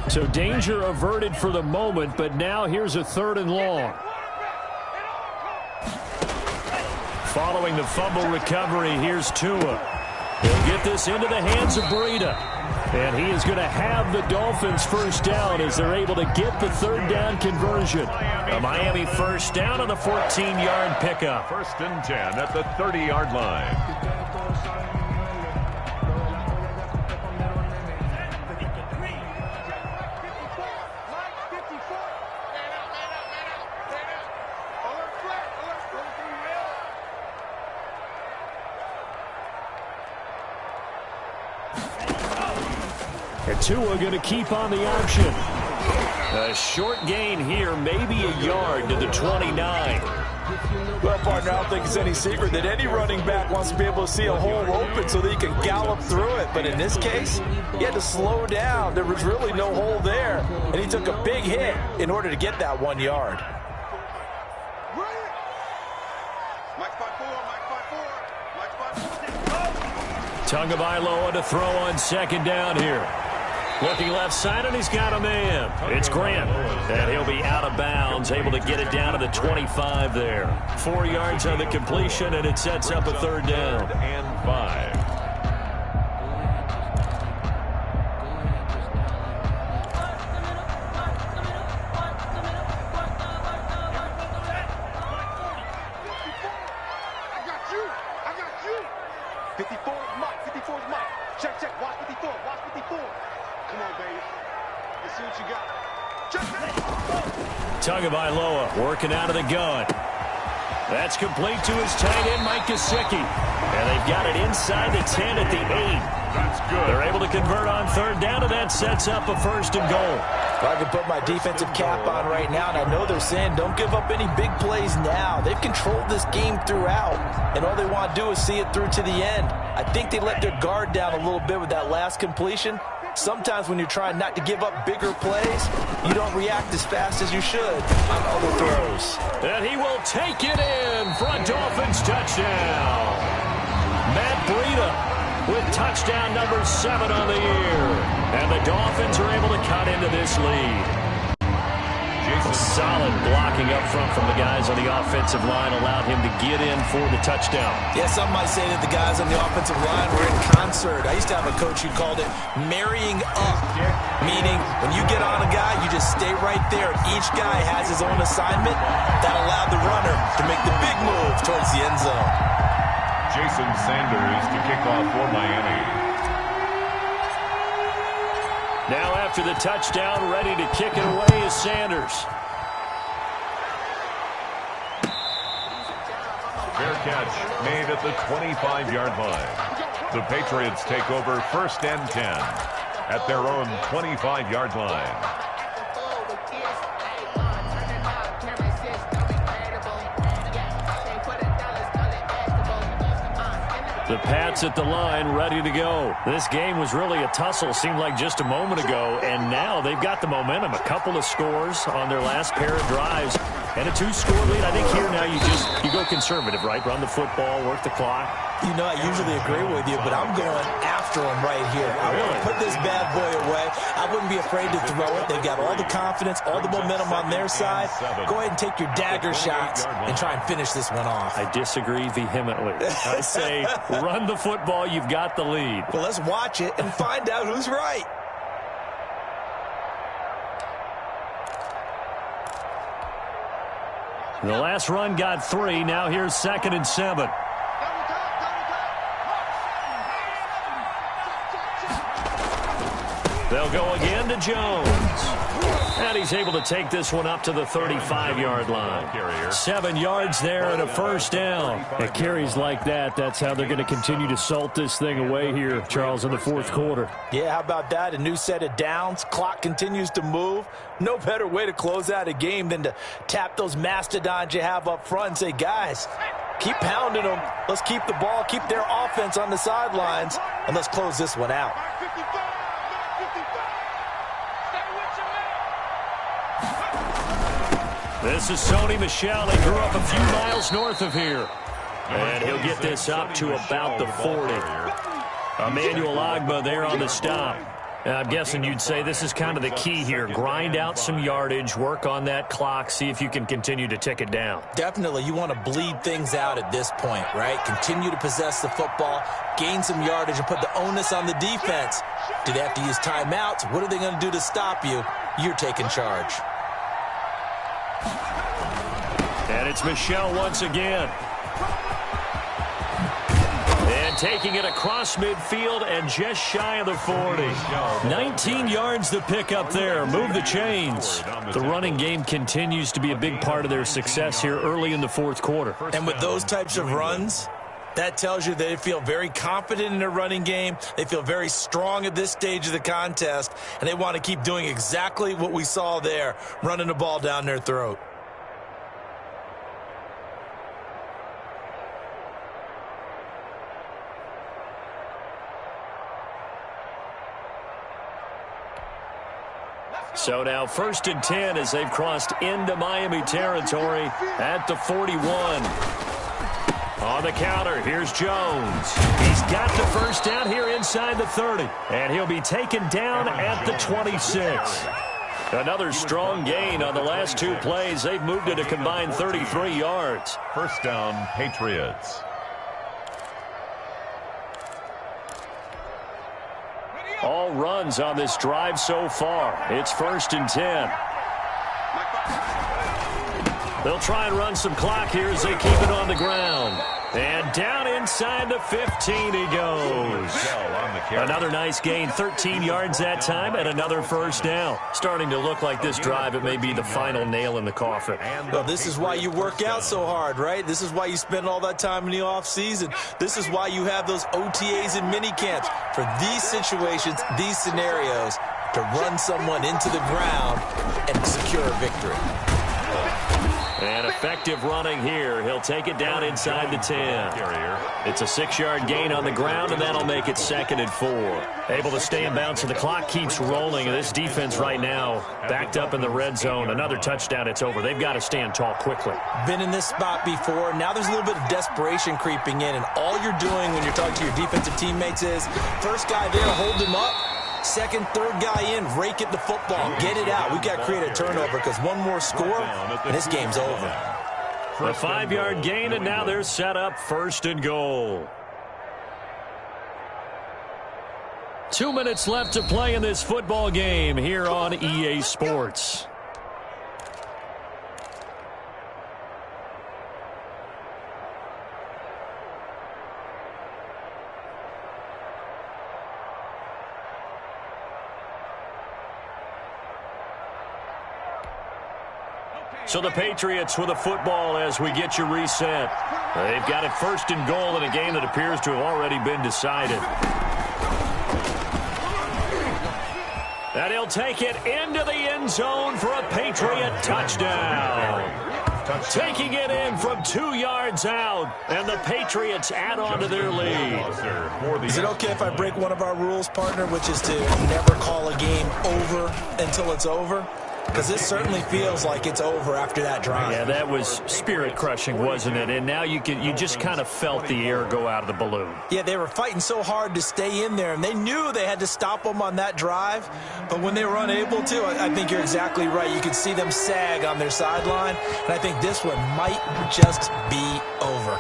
So danger averted for the moment, but now here's a 3rd and long. Following the fumble recovery, here's Tua. He'll get this into the hands of Breida. And he is going to have the Dolphins 1st down as they're able to get the 3rd down conversion. A Miami 1st down on the 14-yard pickup. 1st and 10 at the 30-yard line. And Tua going to keep on the option. A short gain here, maybe a yard to the 29. Well, partner, I don't think it's any secret that any running back wants to be able to see a hole open so that he can gallop through it. But in this case, he had to slow down. There was really no hole there, and he took a big hit in order to get that 1 yard. Tagovailoa to throw on second down here. Looking left side, and he's got a man. It's Grant, and he'll be out of bounds, able to get it down to the 25 there. 4 yards on the completion, and it sets up a third down. And 5. I got you. 54 is Mike. 54 is Mike. Check. Watch 54. Watch 54. Come on, baby. Let's see what you got. Check. Tagovailoa working out of the gun. That's complete to his tight end, Mike Gesicki. And they've got it inside the 10 at the 8. That's good. They're able to convert on third down, and that sets up a first and goal. Well, I can put my defensive cap on right now, and I know they're saying don't give up any big plays now. They've controlled this game throughout, and all they want to do is see it through to the end. I think they let their guard down a little bit with that last completion. Sometimes when you're trying not to give up bigger plays, you don't react as fast as you should on other throws. And he will take it in for a Dolphins touchdown. Matt Breida with touchdown number 7 on the year. And the Dolphins are able to cut into this lead. Solid blocking up front from the guys on the offensive line allowed him to get in for the touchdown. Yeah, some might say that the guys on the offensive line were in concert. I used to have a coach who called it marrying up, meaning when you get on a guy, you just stay right there. Each guy has his own assignment that allowed the runner to make the big move towards the end zone. Jason Sanders to kick off for Miami. Now after the touchdown, ready to kick it away is Sanders. Fair catch made at the 25-yard line. The Patriots take over first and 10 at their own 25-yard line. The Pats at the line, ready to go. This game was really a tussle, seemed like just a moment ago, and now they've got the momentum. A couple of scores on their last pair of drives, and a 2-score lead. I think here now you go conservative, right? Run the football, work the clock. You know, I usually agree with you, but I'm going after him right here. I want to put this bad boy away. I wouldn't be afraid to throw it. They've got all the confidence, all the momentum on their side. Go ahead and take your dagger shots and try and finish this one off. I disagree vehemently. I say run the football. You've got the lead. Well, let's watch it and find out who's right. The last run got 3. Now here's 2nd and 7. They'll go again to Jones. And he's able to take this one up to the 35-yard line. 7 yards there and a first down. At carries like that, that's how they're going to continue to salt this thing away here, Charles, in the fourth quarter. Yeah, how about that? A new set of downs. Clock continues to move. No better way to close out a game than to tap those mastodons you have up front and say, guys, keep pounding them. Let's keep the ball, keep their offense on the sidelines, and let's close this one out. This is Sony Michel. He grew up a few miles north of here. And he'll get this up to about the 40. Emmanuel Ogbah there on the stop. And I'm guessing you'd say this is kind of the key here. Grind out some yardage, work on that clock, see if you can continue to tick it down. Definitely. You want to bleed things out at this point, right? Continue to possess the football, gain some yardage, and put the onus on the defense. Do they have to use timeouts? What are they going to do to stop you? You're taking charge. And it's Michel once again. And taking it across midfield and just shy of the 40. 19 yards to pick up there. Move the chains. The running game continues to be a big part of their success here early in the fourth quarter. And with those types of runs, that tells you they feel very confident in their running game. They feel very strong at this stage of the contest, and they want to keep doing exactly what we saw there, running the ball down their throat. So now 1st and 10 as they've crossed into Miami territory at the 41. On the counter, here's Jones. He's got the first down here inside the 30. And he'll be taken down at the 26. Another strong gain on the last 2 plays. They've moved it a combined 33 yards. First down, Patriots. All runs on this drive so far. It's 1st and 10. They'll try and run some clock here as they keep it on the ground. And down inside the 15 he goes. Another nice gain, 13 yards that time, and another first down. Starting to look like this drive, it may be the final nail in the coffin. Well, this is why you work out so hard, right? This is why you spend all that time in the offseason. This is why you have those OTAs and mini camps. For these situations, these scenarios, to run someone into the ground and secure a victory. And effective running here. He'll take it down inside the 10. It's a 6-yard gain on the ground, and that'll make it 2nd and 4. Able to stay in bounds, so the clock keeps rolling. And this defense right now backed up in the red zone. Another touchdown, it's over. They've got to stand tall quickly. Been in this spot before. Now there's a little bit of desperation creeping in, and all you're doing when you're talking to your defensive teammates is first guy there, hold him up. Second, third guy in, rake at the football. Get it out. We've got to create a turnover because one more score, and this game's over. A 5-yard gain, and now they're set up 1st and goal. 2 minutes left to play in this football game here on EA Sports. So the Patriots with a football as we get you reset. They've got it 1st and goal in a game that appears to have already been decided. And he'll take it into the end zone for a Patriot touchdown. Taking it in from 2 yards out, and the Patriots add on to their lead. Is it okay if I break one of our rules, partner, which is to never call a game over until it's over? Because this certainly feels like it's over after that drive. Yeah, that was spirit-crushing, wasn't it? And now you just kind of felt the air go out of the balloon. Yeah, they were fighting so hard to stay in there, and they knew they had to stop them on that drive. But when they were unable to, I think you're exactly right. You could see them sag on their sideline, and I think this one might just be over.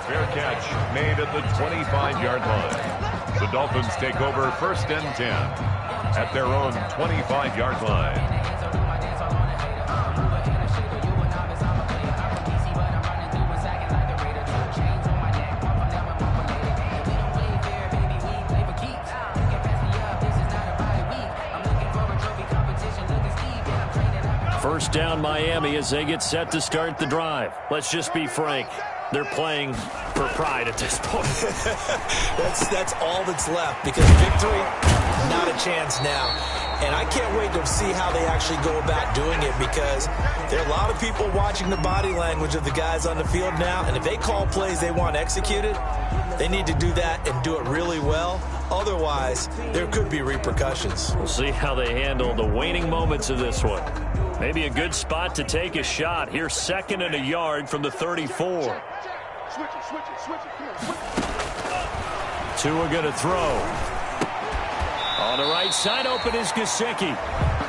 Fair catch made at the 25-yard line. The Dolphins take over 1st and 10 at their own 25-yard line. First down Miami as they get set to start the drive. Let's just be frank. They're playing for pride at this point. That's all that's left because victory, not a chance now. And I can't wait to see how they actually go about doing it because there are a lot of people watching the body language of the guys on the field now. And if they call plays they want executed, they need to do that and do it really well. Otherwise, there could be repercussions. We'll see how they handle the waning moments of this one. Maybe a good spot to take a shot. Here's 2nd and a yard from the 34. Tua going to throw. On the right side, open is Gesicki.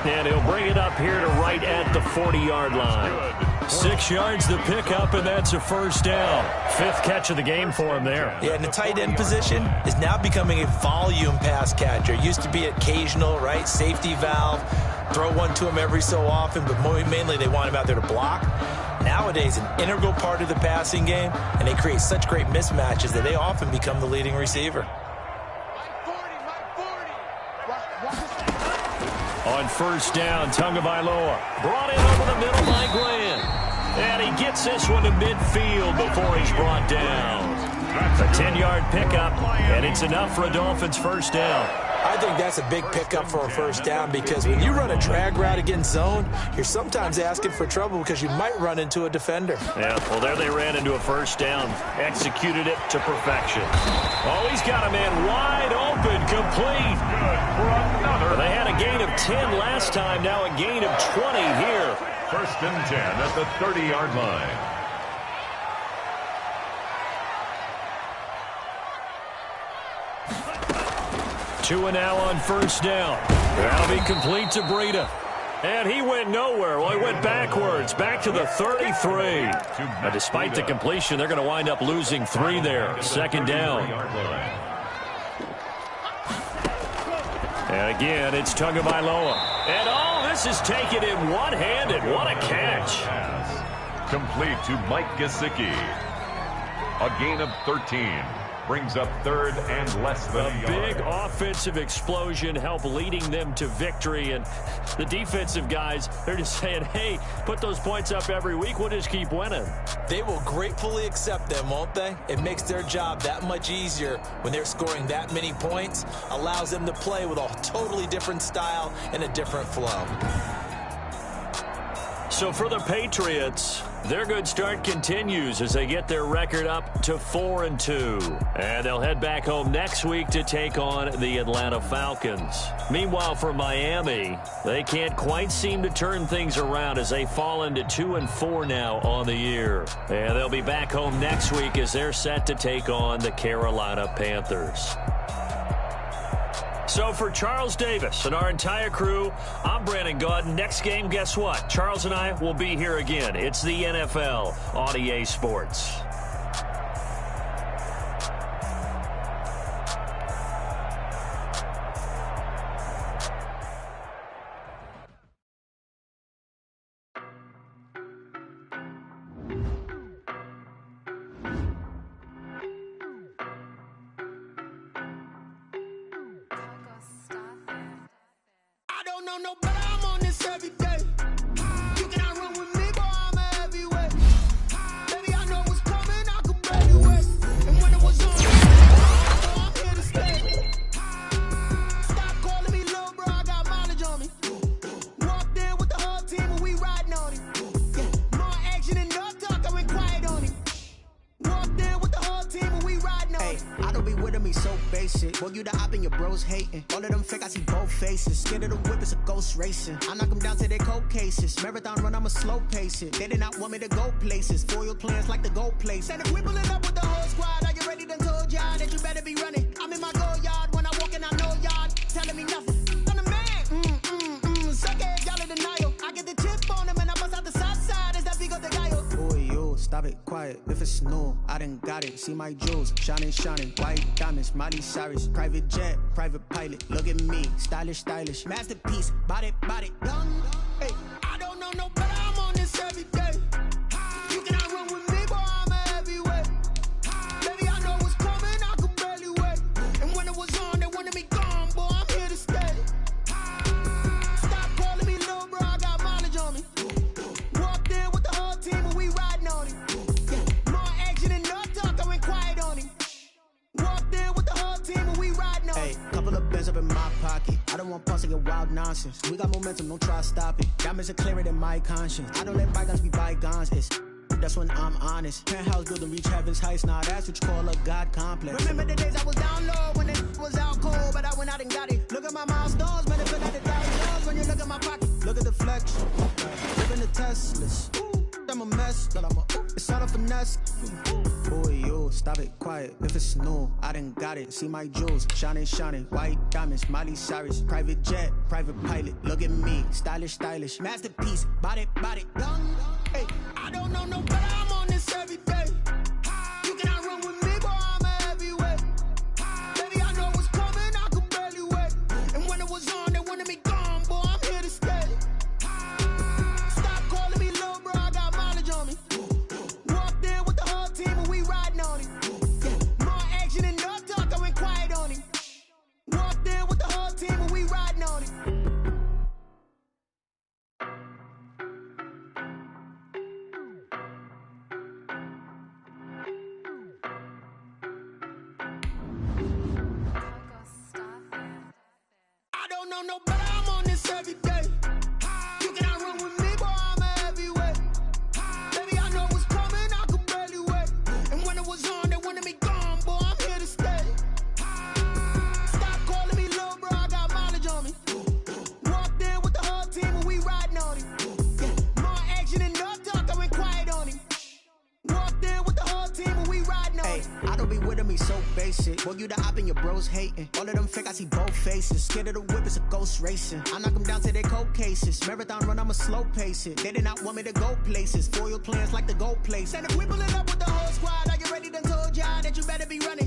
And he'll bring it up here to right at the 40-yard line. 6 yards to pick up, and that's a first down. 5th catch of the game for him there. Yeah, and the tight end position is now becoming a volume pass catcher. It used to be occasional, right? Safety valve. Throw one to him every so often, but mainly they want him out there to block. Nowadays, an integral part of the passing game, and they create such great mismatches that they often become the leading receiver. On first down, Tagovailoa brought in over the middle by Glenn. And he gets this one to midfield before he's brought down. A 10-yard pickup, and it's enough for a Dolphins first down. I think that's a big pickup for a first down because when you run a drag route against zone, you're sometimes asking for trouble because you might run into a defender. Yeah, well, there they ran into a first down. Executed it to perfection. Oh, he's got a man wide open, complete. Good for another. They had a gain of 10 last time, now a gain of 20 here. First and 10 at the 30-yard line. Two and now on first down. That'll be complete to Breida. And he went nowhere. Well, he went backwards, back to the 33. Now, despite the completion, they're going to wind up losing 3 there. Second down. And again, it's Tagovailoa. And oh, this is taken in one-handed. What a catch. Complete to Mike Gesicki. A gain of 13. Brings up third and less than a big yard. offensive explosion help leading them to victory. And the defensive guys, they're just saying, hey, put those points up every week. We'll just keep winning. They will gratefully accept them, won't they? It makes their job that much easier when they're scoring that many points. Allows them to play with a totally different style and a different flow. So for the Patriots, their good start continues as they get their record up to 4-2. And they'll head back home next week to take on the Atlanta Falcons. Meanwhile, for Miami, they can't quite seem to turn things around as they fall into 2-4 now on the year. And they'll be back home next week as they're set to take on the Carolina Panthers. So for Charles Davis and our entire crew, I'm Brandon Gaudin. Next game, guess what? Charles and I will be here again. It's the NFL on EA Sports. No, but I'm on this every day. You cannot run with me, boy, I'm a heavyweight. Baby, I know what's coming, I could barely wait. And when it was on, I'm here to stay. Stop calling me little bro, I got mileage on me. Walked in with the whole team and we riding on it. More action and no talk, I went quiet on it. Walked in with the whole team and we riding on it. I don't be with me so basic. Boy, you the op and your bros hating. All of them fake, I see both faces. Scared of the whip, it's a ghost racing. I knock them down to their cold cases. Marathon run, I'ma slow pace it. They did not want me to go places. Foil plans like the gold place. And if we pulling up with the whole squad, I get ready to told y'all that you better be running. I'm in my go yard. When I walk in, I know y'all telling me nothing. I'm the man. Suck it, y'all in denial. I get the chip on them and I bust out the south side. Is that big of the guy? Boy, yo, stop it, quiet. If it's new, I done got it. See my jewels, shining. White diamonds, Miley Cyrus. Private jet, private pilot. Look at me, stylish. Masterpiece, body, young. Hey, I don't know no better, I'm on this every day. You cannot run with me, boy, I'm a heavyweight. Baby, I know what's coming, I could barely wait. And when it was on, they wanted me gone, boy, I'm here to stay. Stop calling me little bro, I got mileage on me. Walked in with the whole team and we riding on it. More action and no talk, I went quiet on it. Walked in with the whole team and we riding on it. Couple of bands up in my pocket. I don't want pulse to get wild nonsense. We got momentum, don't try to stop it. Diamonds are clearer than my conscience. I don't let bygones be bygones. That's when I'm honest. Penthouse building reach heaven's heights. Now that's what you call a God complex. Remember the days I was down low when it was out cold, but I went out and got it. Look at my milestones, man, it feel like the Dow Jones when you look at my pocket. Look at the flex, living the Teslas. I'm a mess, but it's all a finesse. Boy, yo, stop it, quiet. If it's new, I done got it. See my jewels, shining. White diamonds, Miley Cyrus. Private jet, private pilot. Look at me, stylish. Masterpiece, body, young. Hey, I don't know no better, I'm on this every day. You cannot run with me, boy, I'm a heavyweight. Baby, I know what's coming, I could barely wait. And when it was on, they wanted me gone, boy, I'm here to stay. Stop calling me little bro, I got mileage on me. Walked in with the whole team and we riding on it. More action and no talk, I went quiet on it. Walked in with the whole team and we riding on it. don't know better, I'm on this every day. You cannot run with me, boy, I'm a heavyweight. Baby, I know what's coming, I could barely wait. And when it was on, they wanted me gone, boy, I'm here to stay. Stop calling me little bro, I got mileage on me. Walked in with the whole team and we riding on him. More action and no talk, I went quiet on him. Walked in with the whole team and we riding on him. I don't be with him, he's so basic. Boy, you the op and your bros hating. All of them fake, I see both faces. Scared of the whip, it's a ghost racing. I knock them down to their cold cases. Marathon run, I'ma slow pace it. They did not want me to go places. Foil plans like the gold place. And if we pulling up with the whole squad, I get ready to told y'all that you better be running.